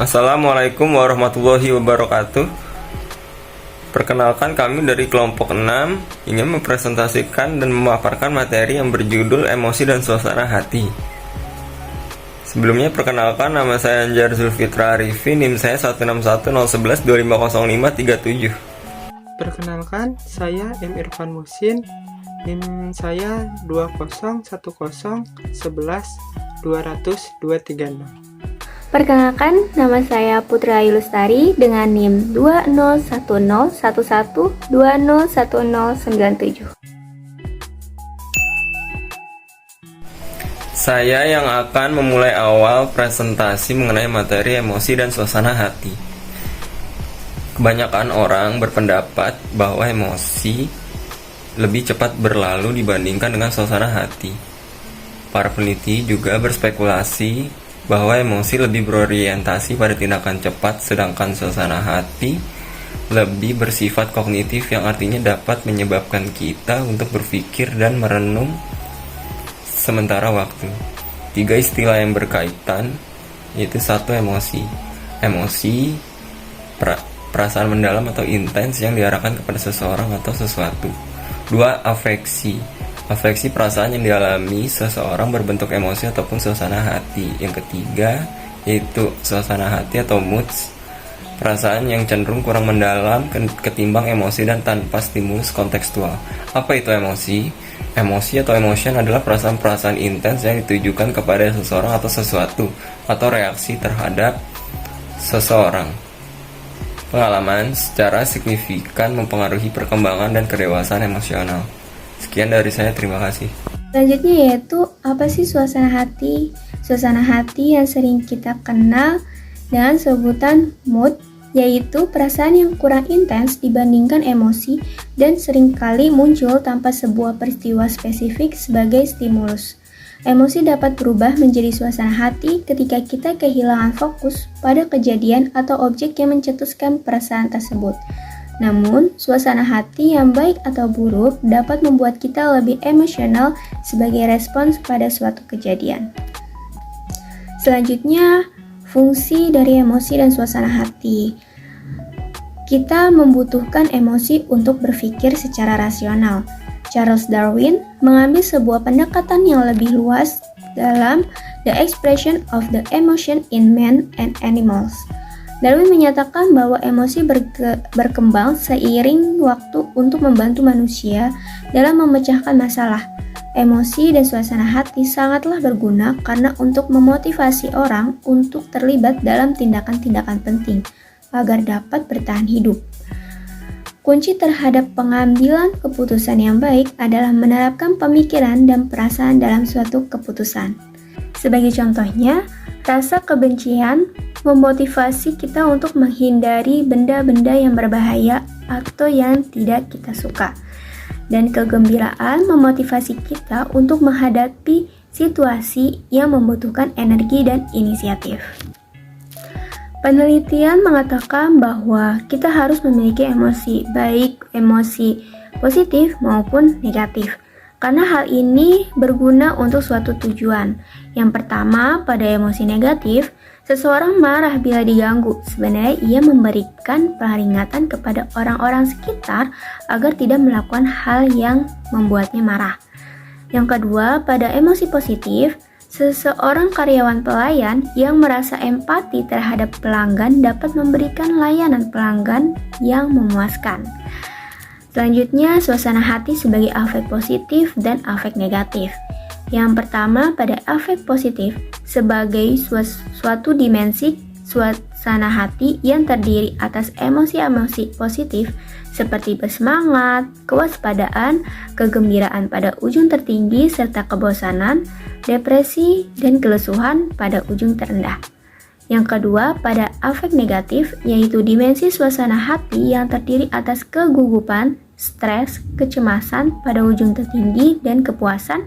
Assalamualaikum warahmatullahi wabarakatuh. Perkenalkan, kami dari kelompok 6 ingin mempresentasikan dan memaparkan materi yang berjudul emosi dan suasana hati. Sebelumnya perkenalkan, nama saya Anjar Zulfitra Arifin, NIM saya 161011250537. Perkenalkan, saya M. Irfan Musin, NIM saya 2010111200236. Perkenalkan, nama saya Putra Ilustari dengan NIM 2011111201097. Saya yang akan memulai awal presentasi mengenai materi emosi dan suasana hati. Kebanyakan orang berpendapat bahwa emosi lebih cepat berlalu dibandingkan dengan suasana hati. Para peneliti juga berspekulasi bahwa emosi lebih berorientasi pada tindakan cepat, sedangkan suasana hati lebih bersifat kognitif, yang artinya dapat menyebabkan kita untuk berpikir dan merenung sementara waktu. 3 istilah yang berkaitan, yaitu 1. Emosi perasaan mendalam atau intens yang diarahkan kepada seseorang atau sesuatu. 2. Afeksi perasaan yang dialami seseorang berbentuk emosi ataupun suasana hati. Yang ketiga yaitu suasana hati atau moods, perasaan yang cenderung kurang mendalam ketimbang emosi dan tanpa stimulus kontekstual. Apa itu emosi? Emosi atau emotion adalah perasaan-perasaan intens yang ditujukan kepada seseorang atau sesuatu, atau reaksi terhadap seseorang. Pengalaman secara signifikan mempengaruhi perkembangan dan kedewasaan emosional. Sekian dari saya, terima kasih. Selanjutnya yaitu, apa sih suasana hati? Suasana hati yang sering kita kenal dengan sebutan mood, yaitu perasaan yang kurang intens dibandingkan emosi dan seringkali muncul tanpa sebuah peristiwa spesifik sebagai stimulus. Emosi dapat berubah menjadi suasana hati ketika kita kehilangan fokus pada kejadian atau objek yang mencetuskan perasaan tersebut. Namun, suasana hati yang baik atau buruk dapat membuat kita lebih emosional sebagai respons pada suatu kejadian. Selanjutnya, fungsi dari emosi dan suasana hati. Kita membutuhkan emosi untuk berpikir secara rasional. Charles Darwin mengambil sebuah pendekatan yang lebih luas dalam The Expression of the Emotion in Man and Animals. Darwin menyatakan bahwa emosi berkembang seiring waktu untuk membantu manusia dalam memecahkan masalah. Emosi dan suasana hati sangatlah berguna karena untuk memotivasi orang untuk terlibat dalam tindakan-tindakan penting agar dapat bertahan hidup. Kunci terhadap pengambilan keputusan yang baik adalah menerapkan pemikiran dan perasaan dalam suatu keputusan. Sebagai contohnya, rasa kebencian memotivasi kita untuk menghindari benda-benda yang berbahaya atau yang tidak kita suka. Dan kegembiraan memotivasi kita untuk menghadapi situasi yang membutuhkan energi dan inisiatif. Penelitian mengatakan bahwa kita harus memiliki emosi, baik emosi positif maupun negatif, karena hal ini berguna untuk suatu tujuan. Yang pertama, pada emosi negatif, seseorang marah bila diganggu. Sebenarnya ia memberikan peringatan kepada orang-orang sekitar agar tidak melakukan hal yang membuatnya marah. Yang kedua, pada emosi positif, seseorang karyawan pelayan yang merasa empati terhadap pelanggan dapat memberikan layanan pelanggan yang memuaskan. Selanjutnya, suasana hati sebagai afek positif dan afek negatif. Yang pertama, pada afek positif, sebagai suatu dimensi suasana hati yang terdiri atas emosi-emosi positif seperti bersemangat, kewaspadaan, kegembiraan pada ujung tertinggi, serta kebosanan, depresi, dan kelesuhan pada ujung terendah. Yang kedua, pada afek negatif, yaitu dimensi suasana hati yang terdiri atas kegugupan, stres, kecemasan pada ujung tertinggi, dan kepuasan,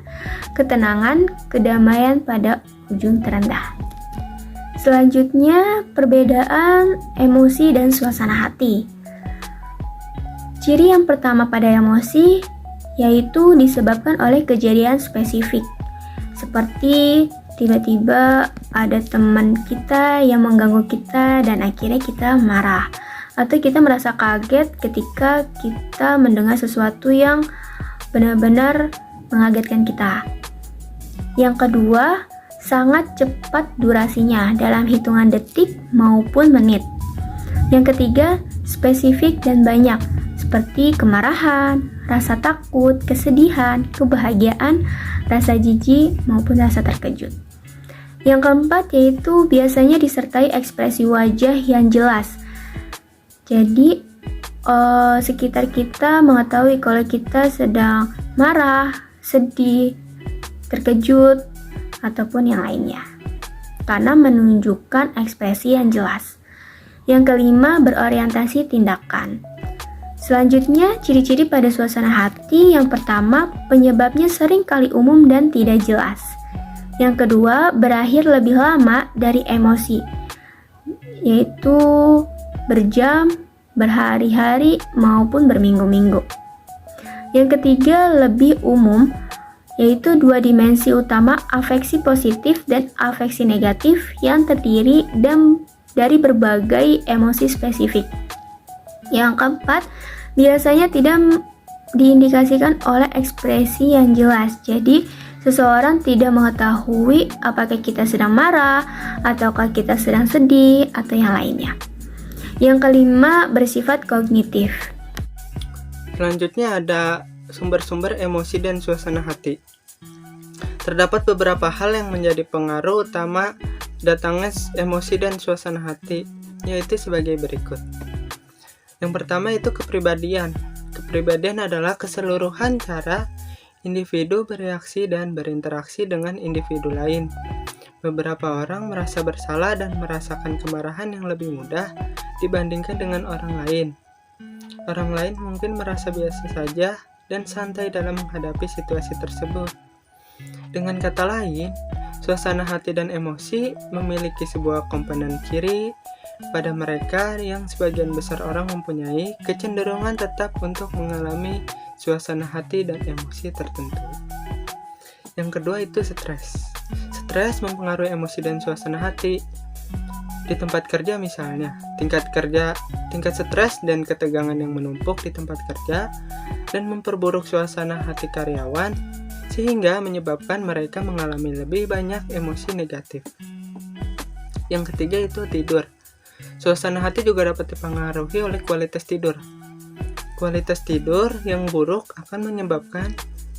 ketenangan, kedamaian pada ujung terendah. Selanjutnya, perbedaan emosi dan suasana hati. Ciri yang pertama pada emosi yaitu disebabkan oleh kejadian spesifik, seperti tiba-tiba ada teman kita yang mengganggu kita dan akhirnya kita marah. Atau kita merasa kaget ketika kita mendengar sesuatu yang benar-benar mengagetkan kita. Yang kedua, sangat cepat durasinya dalam hitungan detik maupun menit. Yang ketiga, spesifik dan banyak, seperti kemarahan, rasa takut, kesedihan, kebahagiaan, rasa jijik, maupun rasa terkejut. Yang keempat yaitu biasanya disertai ekspresi wajah yang jelas. Jadi, sekitar kita mengetahui kalau kita sedang marah, sedih, terkejut, ataupun yang lainnya, karena menunjukkan ekspresi yang jelas. Yang kelima, berorientasi tindakan. Selanjutnya, ciri-ciri pada suasana hati. Yang pertama, penyebabnya sering kali umum dan tidak jelas. Yang kedua, berakhir lebih lama dari emosi, yaitu berjam, berhari-hari, maupun berminggu-minggu. Yang ketiga, lebih umum, yaitu dua dimensi utama, afeksi positif dan afeksi negatif yang terdiri dari berbagai emosi spesifik. Yang keempat, biasanya tidak diindikasikan oleh ekspresi yang jelas. Jadi, seseorang tidak mengetahui apakah kita sedang marah, ataukah kita sedang sedih, atau yang lainnya. Yang kelima, bersifat kognitif. Selanjutnya ada sumber-sumber emosi dan suasana hati. Terdapat beberapa hal yang menjadi pengaruh utama datangnya emosi dan suasana hati, yaitu sebagai berikut. Yang pertama itu kepribadian. Kepribadian adalah keseluruhan cara individu bereaksi dan berinteraksi dengan individu lain. Beberapa orang merasa bersalah dan merasakan kemarahan yang lebih mudah dibandingkan dengan orang lain. Orang lain mungkin merasa biasa saja dan santai dalam menghadapi situasi tersebut. Dengan kata lain, suasana hati dan emosi memiliki sebuah komponen ciri pada mereka yang sebagian besar orang mempunyai kecenderungan tetap untuk mengalami suasana hati dan emosi tertentu. Yang kedua itu stres. Stres mempengaruhi emosi dan suasana hati. Di tempat kerja misalnya, tingkat stres dan ketegangan yang menumpuk di tempat kerja dan memperburuk suasana hati karyawan sehingga menyebabkan mereka mengalami lebih banyak emosi negatif. Yang ketiga itu tidur. Suasana hati juga dapat dipengaruhi oleh kualitas tidur. Kualitas tidur yang buruk akan menyebabkan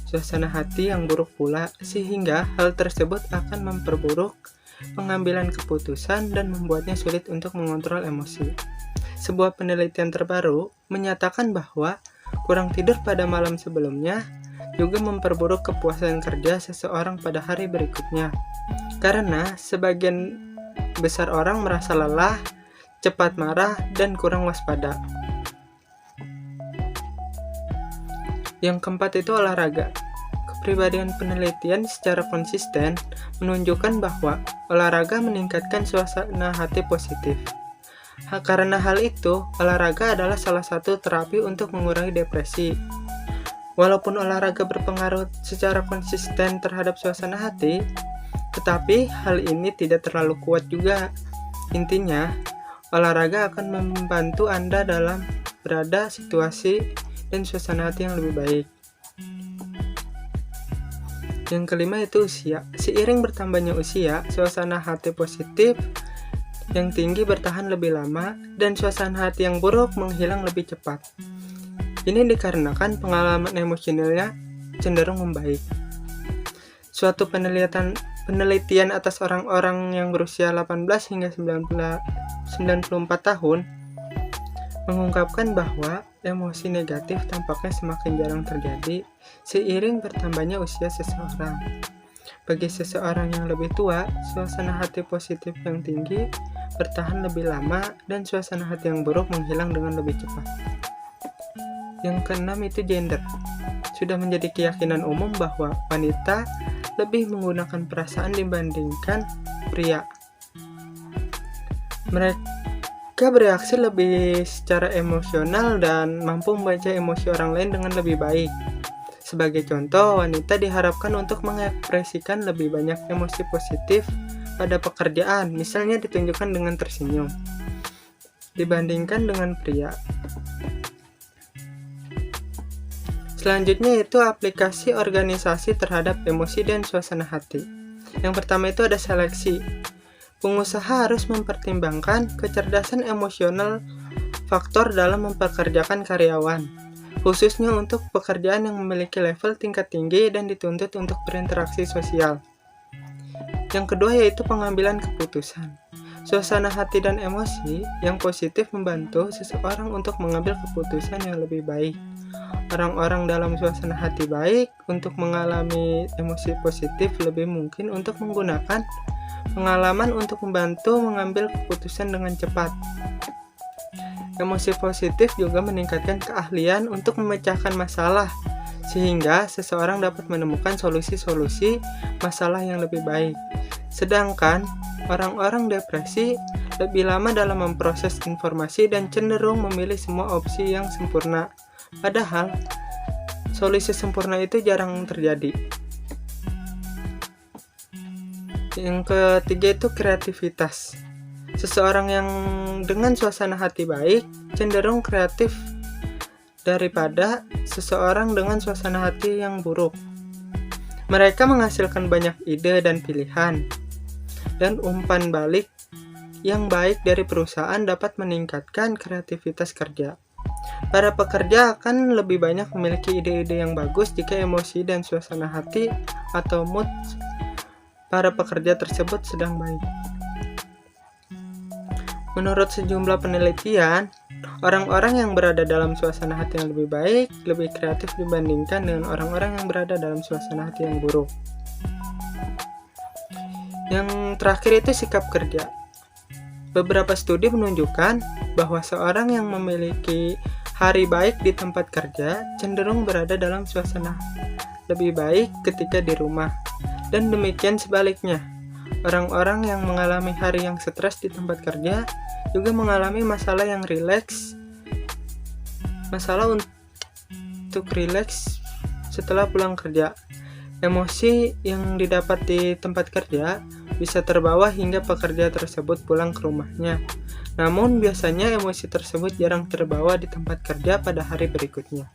suasana hati yang buruk pula, sehingga hal tersebut akan memperburuk pengambilan keputusan dan membuatnya sulit untuk mengontrol emosi. Sebuah penelitian terbaru menyatakan bahwa kurang tidur pada malam sebelumnya juga memperburuk kepuasan kerja seseorang pada hari berikutnya, karena sebagian besar orang merasa lelah, cepat marah, dan kurang waspada. Yang keempat itu olahraga. Kepribadian penelitian secara konsisten menunjukkan bahwa olahraga meningkatkan suasana hati positif. Karena hal itu, olahraga adalah salah satu terapi untuk mengurangi depresi. Walaupun olahraga berpengaruh secara konsisten terhadap suasana hati, tetapi hal ini tidak terlalu kuat juga. Intinya, olahraga akan membantu Anda dalam berada situasi dan suasana hati yang lebih baik. Yang kelima itu usia. Seiring bertambahnya usia, suasana hati positif yang tinggi bertahan lebih lama dan suasana hati yang buruk menghilang lebih cepat. Ini dikarenakan pengalaman emosionalnya cenderung membaik. Suatu penelitian atas orang-orang yang berusia 18 hingga 94 tahun mengungkapkan bahwa emosi negatif tampaknya semakin jarang terjadi seiring bertambahnya usia seseorang. Bagi seseorang yang lebih tua, suasana hati positif yang tinggi bertahan lebih lama dan suasana hati yang buruk menghilang dengan lebih cepat. Yang keenam itu gender. Sudah menjadi keyakinan umum bahwa wanita lebih menggunakan perasaan dibandingkan pria. Mereka bereaksi lebih secara emosional dan mampu membaca emosi orang lain dengan lebih baik. Sebagai contoh, wanita diharapkan untuk mengekspresikan lebih banyak emosi positif pada pekerjaan, misalnya ditunjukkan dengan tersenyum, dibandingkan dengan pria. Selanjutnya itu aplikasi organisasi terhadap emosi dan suasana hati. Yang pertama itu ada seleksi. Pengusaha harus mempertimbangkan kecerdasan emosional faktor dalam mempekerjakan karyawan, khususnya untuk pekerjaan yang memiliki level tingkat tinggi dan dituntut untuk berinteraksi sosial. Yang kedua yaitu pengambilan keputusan. Suasana hati dan emosi yang positif membantu seseorang untuk mengambil keputusan yang lebih baik. Orang-orang dalam suasana hati baik untuk mengalami emosi positif lebih mungkin untuk menggunakan pengalaman untuk membantu mengambil keputusan dengan cepat. Emosi positif juga meningkatkan keahlian untuk memecahkan masalah, sehingga seseorang dapat menemukan solusi-solusi masalah yang lebih baik. Sedangkan orang-orang depresi lebih lama dalam memproses informasi dan cenderung memilih semua opsi yang sempurna. Padahal, solusi sempurna itu jarang terjadi. Yang ketiga itu kreativitas. Seseorang yang dengan suasana hati baik cenderung kreatif daripada seseorang dengan suasana hati yang buruk. Mereka menghasilkan banyak ide dan pilihan, dan umpan balik yang baik dari perusahaan dapat meningkatkan kreativitas kerja. Para pekerja akan lebih banyak memiliki ide-ide yang bagus jika emosi dan suasana hati atau mood para pekerja tersebut sedang baik. Menurut sejumlah penelitian, orang-orang yang berada dalam suasana hati yang lebih baik lebih kreatif dibandingkan dengan orang-orang yang berada dalam suasana hati yang buruk. Yang terakhir itu sikap kerja. Beberapa studi menunjukkan bahwa seorang yang memiliki hari baik di tempat kerja cenderung berada dalam suasana lebih baik ketika di rumah. Dan demikian sebaliknya, orang-orang yang mengalami hari yang stres di tempat kerja juga mengalami masalah yang rileks. Masalah untuk rileks setelah pulang kerja. Emosi yang didapat di tempat kerja bisa terbawa hingga pekerja tersebut pulang ke rumahnya. Namun biasanya emosi tersebut jarang terbawa di tempat kerja pada hari berikutnya.